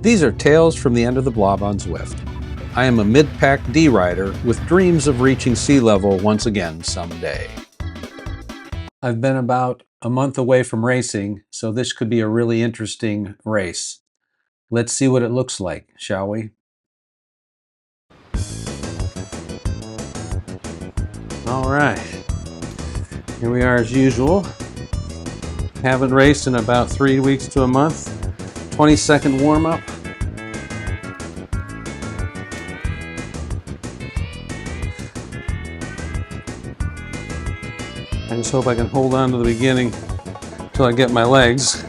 These are tales from the end of the blob on Zwift. I am a mid-pack D rider with dreams of reaching sea level once again someday. I've been about a month away from racing, so this could be a really interesting race. Let's see what it looks like, shall we? All right, here we are as usual. Haven't raced in about 3 weeks to a month. 20-second warm-up. I just hope I can hold on to the beginning until I get my legs.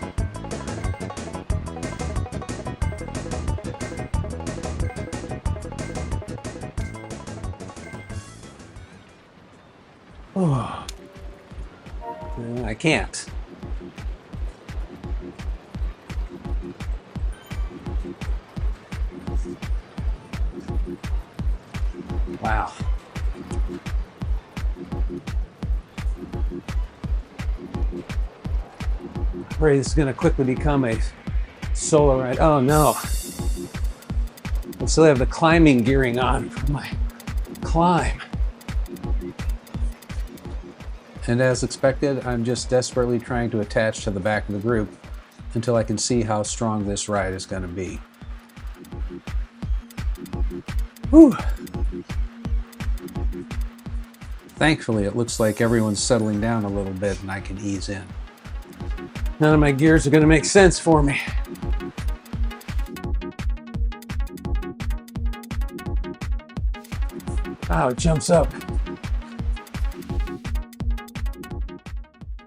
Oh, I can't. Wow. I'm afraid this is going to quickly become a solo ride. Oh no. I still have the climbing gearing on for my climb. And as expected, I'm just desperately trying to attach to the back of the group until I can see how strong this ride is going to be. Whew. Thankfully, it looks like everyone's settling down a little bit and I can ease in. None of my gears are going to make sense for me. Wow, it jumps up.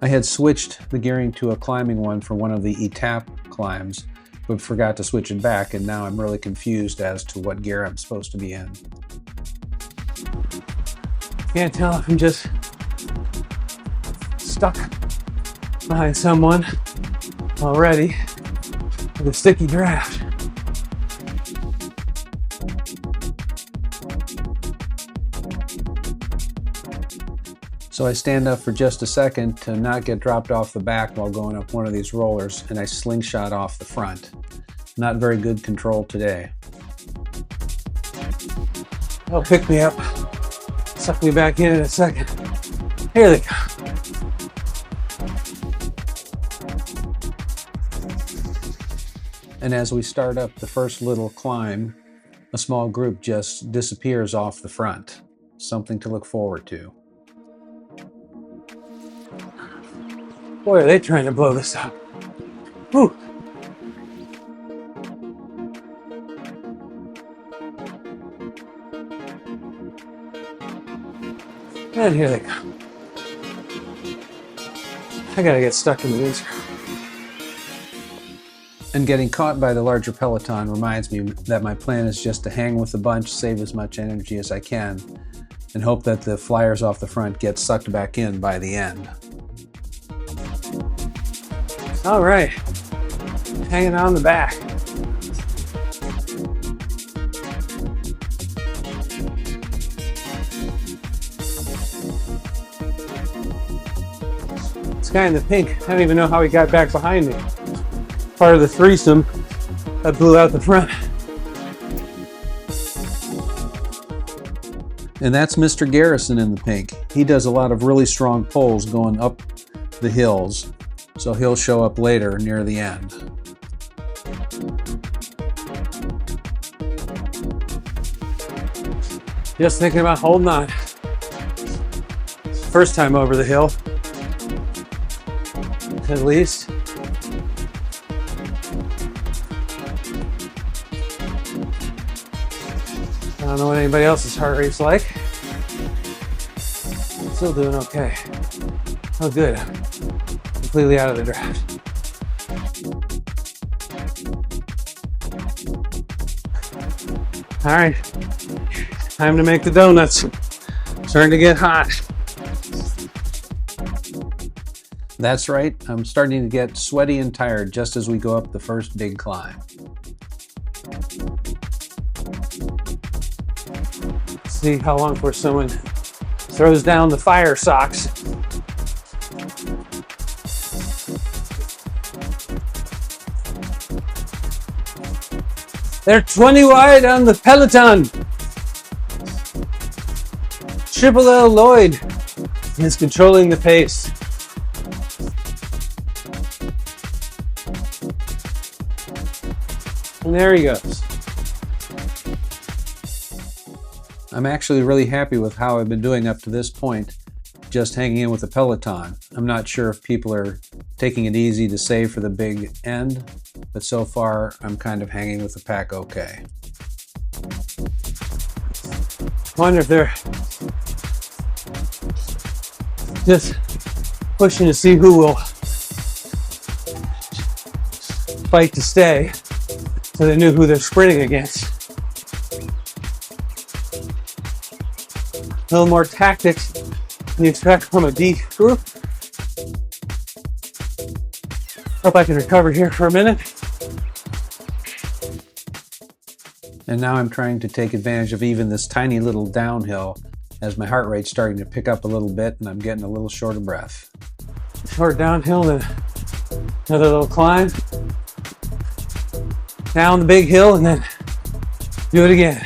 I had switched the gearing to a climbing one for one of the etap climbs, but forgot to switch it back, and now I'm really confused as to what gear I'm supposed to be in. Can't tell if I'm just stuck behind someone already with a sticky draft. So I stand up for just a second to not get dropped off the back while going up one of these rollers, and I slingshot off the front. Not very good control today. They'll pick me up, suck me back in a second. Here they come. And as we start up the first little climb, a small group just disappears off the front. Something to look forward to. Boy, are they trying to blow this up. Whew. And here they come. I gotta get stuck into these. And getting caught by the larger peloton reminds me that my plan is just to hang with the bunch, save as much energy as I can, and hope that the flyers off the front get sucked back in by the end. All right, hanging on the back. This guy in the pink, I don't even know how he got back behind me. Part of the threesome that blew out the front. And that's Mr. Garrison in the pink. He does a lot of really strong pulls going up the hills, so he'll show up later near the end. Just thinking about holding on. First time over the hill, at least. I don't know what anybody else's heart rate's like. Still doing okay. Oh good, completely out of the draft. All right, time to make the donuts. Starting to get hot. That's right, I'm starting to get sweaty and tired just as we go up the first big climb. See how long before someone throws down the fire socks. They're 20 wide on the peloton. Triple L Lloyd is controlling the pace. And there he goes. I'm actually really happy with how I've been doing up to this point, just hanging in with the peloton. I'm not sure if people are taking it easy to save for the big end, but so far I'm kind of hanging with the pack okay. Wonder if they're just pushing to see who will fight to stay, so they knew who they're sprinting against. A little more tactics than you expect from a D group. Hope I can recover here for a minute. And now I'm trying to take advantage of even this tiny little downhill as my heart rate's starting to pick up a little bit and I'm getting a little short of breath. Short downhill, then another little climb. Down the big hill and then do it again.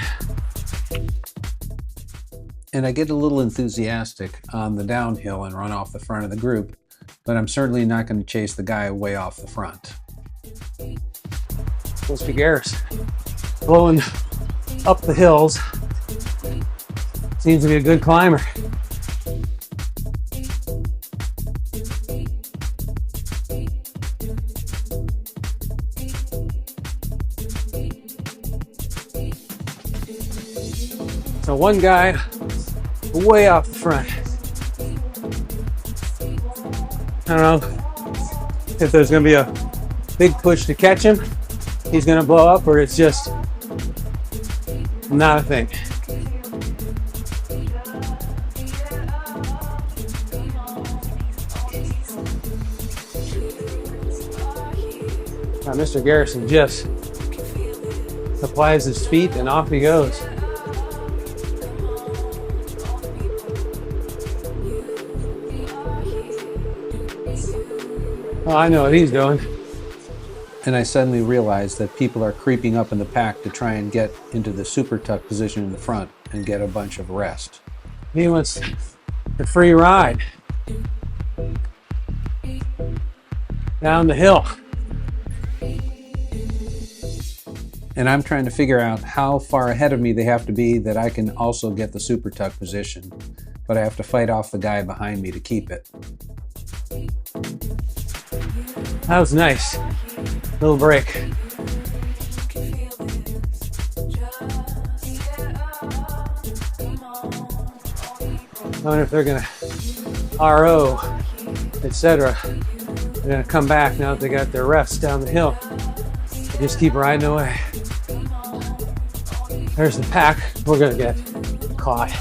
And I get a little enthusiastic on the downhill and run off the front of the group, but I'm certainly not going to chase the guy way off the front. Mr. Garris blowing up the hills. Seems to be a good climber. So one guy way off the front. I don't know if there's going to be a big push to catch him. He's going to blow up, or it's just not a thing. Now, Mr. Garrison just applies his feet and off he goes. Oh, I know what he's doing. And I suddenly realized that people are creeping up in the pack to try and get into the super tuck position in the front and get a bunch of rest. He wants the free ride down the hill. And I'm trying to figure out how far ahead of me they have to be that I can also get the super tuck position, but I have to fight off the guy behind me to keep it. That was nice. Little break. I wonder if they're gonna RO, etc. They're gonna come back now that they got their rest down the hill. They just keep riding away. There's the pack. We're gonna get caught.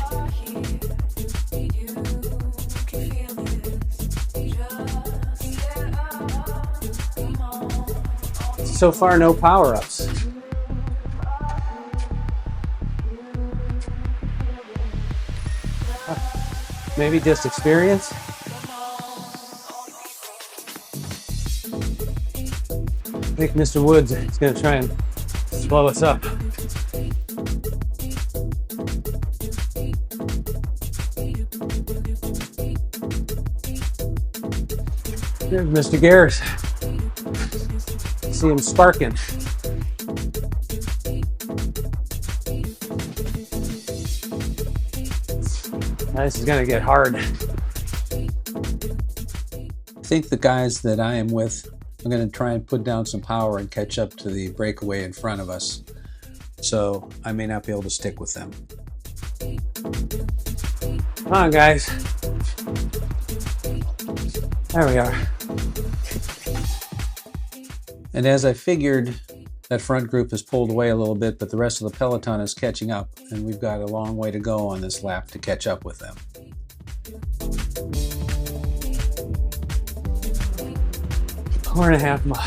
So far, no power-ups. Maybe just experience. I think Mr. Woods is going to try and blow us up. There's Mr. Garris. See him sparking. This is going to get hard. I think the guys that I am with are going to try and put down some power and catch up to the breakaway in front of us. So I may not be able to stick with them. Come on, guys. There we are. And as I figured, that front group has pulled away a little bit, but the rest of the peloton is catching up, and we've got a long way to go on this lap to catch up with them. 4.5 miles.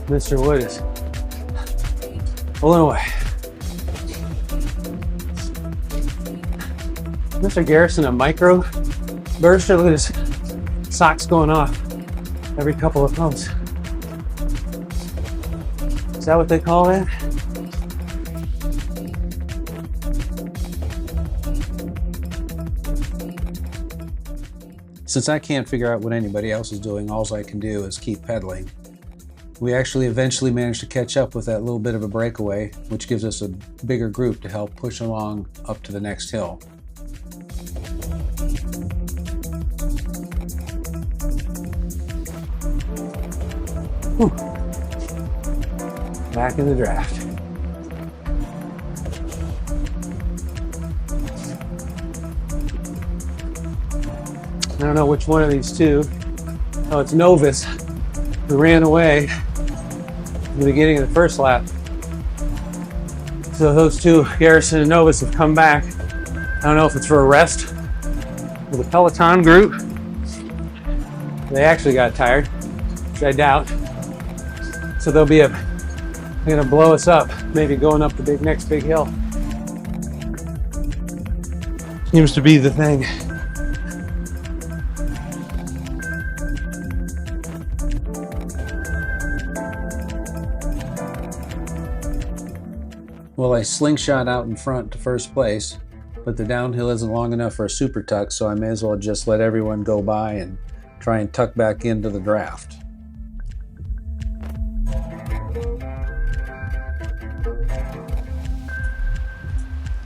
Mr. Wood is pulling away. Mr. Garrison, a micro burster. Look at his socks going off every couple of pumps. Is that what they call it? Since I can't figure out what anybody else is doing, all I can do is keep pedaling. We actually eventually managed to catch up with that little bit of a breakaway, which gives us a bigger group to help push along up to the next hill. Whew. Back in the draft. I don't know which one of these two. Oh, it's Novus, who ran away in the beginning of the first lap. So those two, Garrison and Novus, have come back. I don't know if it's for a rest with the Peloton group. They actually got tired, which I doubt. So they'll be they're gonna blow us up, maybe going up the next big hill. Seems to be the thing. Well, I slingshot out in front to first place, but the downhill isn't long enough for a super tuck, so I may as well just let everyone go by and try and tuck back into the draft.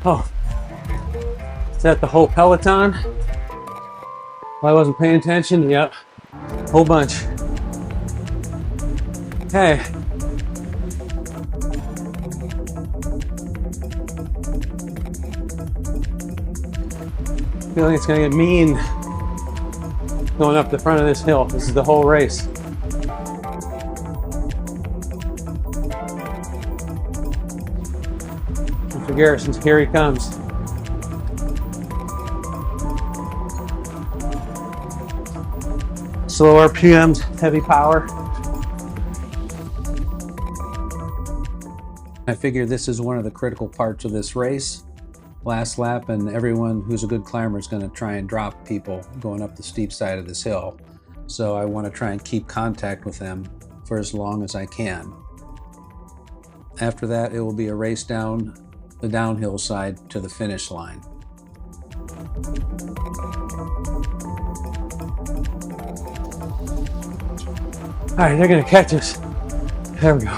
Oh, is that the whole Peloton? Well, I wasn't paying attention. Yep, whole bunch. Hey. I feel like it's gonna get mean going up the front of this hill. This is the whole race. Mr. Garrison's, here he comes. Slow RPMs, heavy power. I figure this is one of the critical parts of this race. Last lap, and everyone who's a good climber is going to try and drop people going up the steep side of this hill. So I want to try and keep contact with them for as long as I can. After that, it will be a race down the downhill side to the finish line. All right, they're going to catch us. There we go.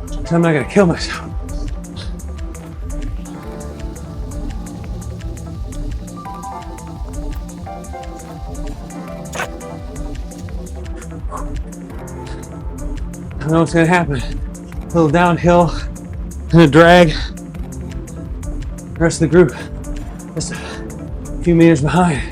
So I'm not going to kill myself. I know what's gonna happen. A little downhill and a drag. The rest of the group just a few meters behind.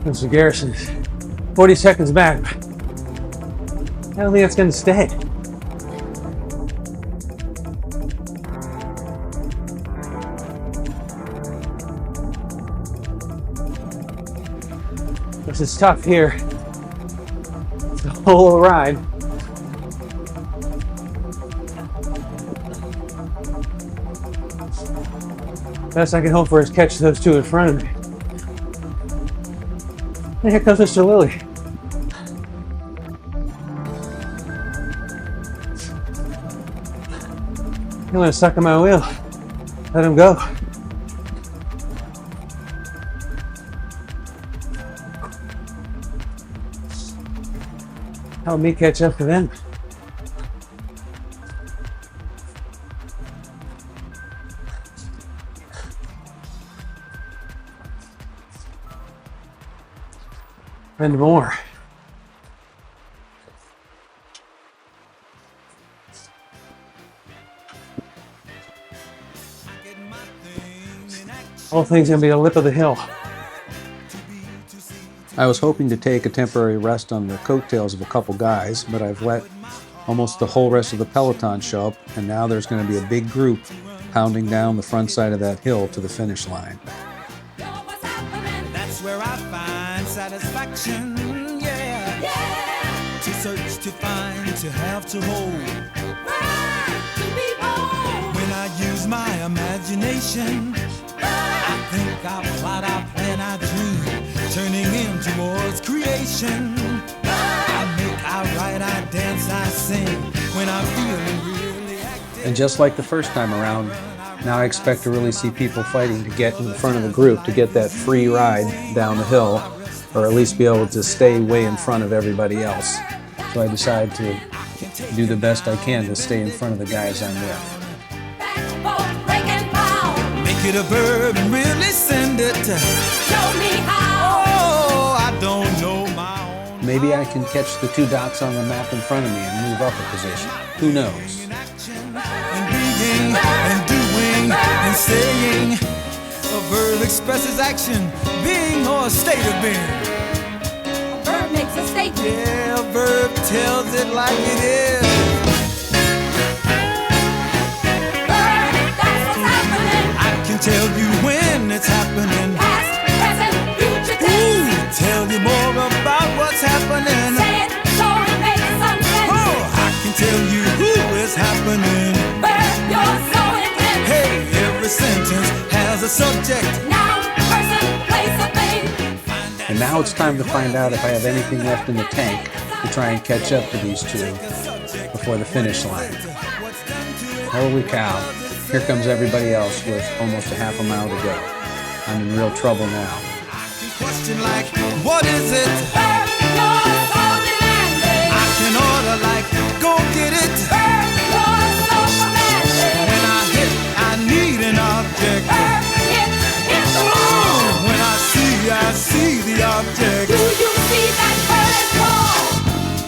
Mr. Garrison, 40 seconds back. I don't think that's gonna stay. This is tough here. It's a whole ride. Best I can hope for is catch those two in front of me. And here comes Mr. Lilly. I'm gonna suck on my wheel. Let him go. Help me catch up to them. And more. Whole thing's gonna be the lip of the hill. I was hoping to take a temporary rest on the coattails of a couple guys, but I've let almost the whole rest of the Peloton show up, and now there's going to be a big group pounding down the front side of that hill to the finish line. That's where I find satisfaction, yeah. To search, to find, to have, to hold. To be born. creation. I think I plot, I plan, I dream, turning in towards creation. I make, I write, I dance, I sing when I'm feeling really active. And just like the first time around, now I expect to really see people fighting to get in front of the group to get that free ride down the hill, or at least be able to stay way in front of everybody else. So I decide to do the best I can to stay in front of the guys I'm with. Make it a verb and really send it. Show me how. Oh, I don't know my own. Maybe I can catch the 2 dots on the map in front of me and move up a position. Who knows? And being and doing and saying. A verb expresses action, being or a state of being. A verb makes a statement. Yeah, a verb tells it like it is. Verb, that's what's happening. I can tell you when it's happening. Past, present, future tense. Ooh, tell you more about what's happening. Say it so it makes some sense. Oh, I can tell you who is happening. Verb, you're so intense. Hey, every sentence has a subject. Noun, person, place, or thing. And now it's time to find out if I have anything left in the tank to try and catch up to these 2 before the finish line. Holy cow, here comes everybody else with almost a half a mile to go. I'm in real trouble now. Question like, what is it? Verb, you're so demanding. I can order like, go get it. Verb, you're so commanding. When I hit, I need an object. Verb, hit the wall. When I see the object. Do you see that bird is wall?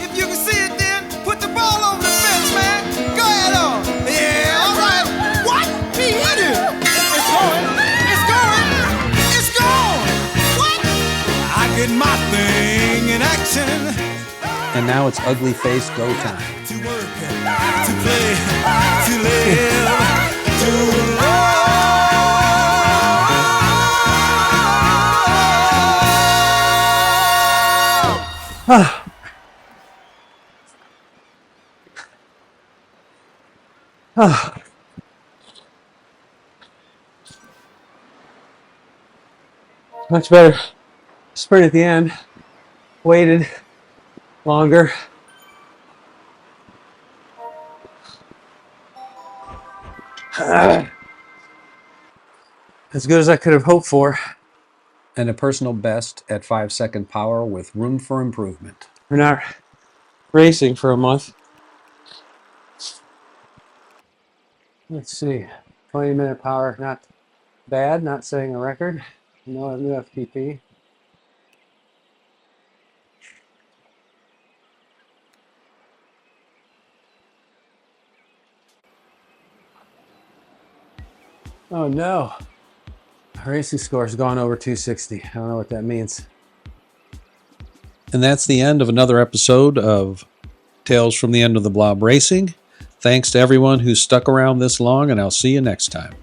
If you can see it, then put the ball over the fence, man. Go ahead on. Yeah, all right. What? He hit it. It's going. It's going. It's gone. What? I get my thing in action. And now it's ugly face go time. To work, to play, to live, to love. Much better. Sprint at the end. Waited longer. As good as I could have hoped for. And a personal best at 5-second power with room for improvement. We're not racing for a month. Let's see. 20-minute power, not bad, not setting a record. No new FTP. Oh no. Our racing score's gone over 260. I don't know what that means. And that's the end of another episode of Tales from the End of the Blob Racing. Thanks to everyone who stuck around this long, and I'll see you next time.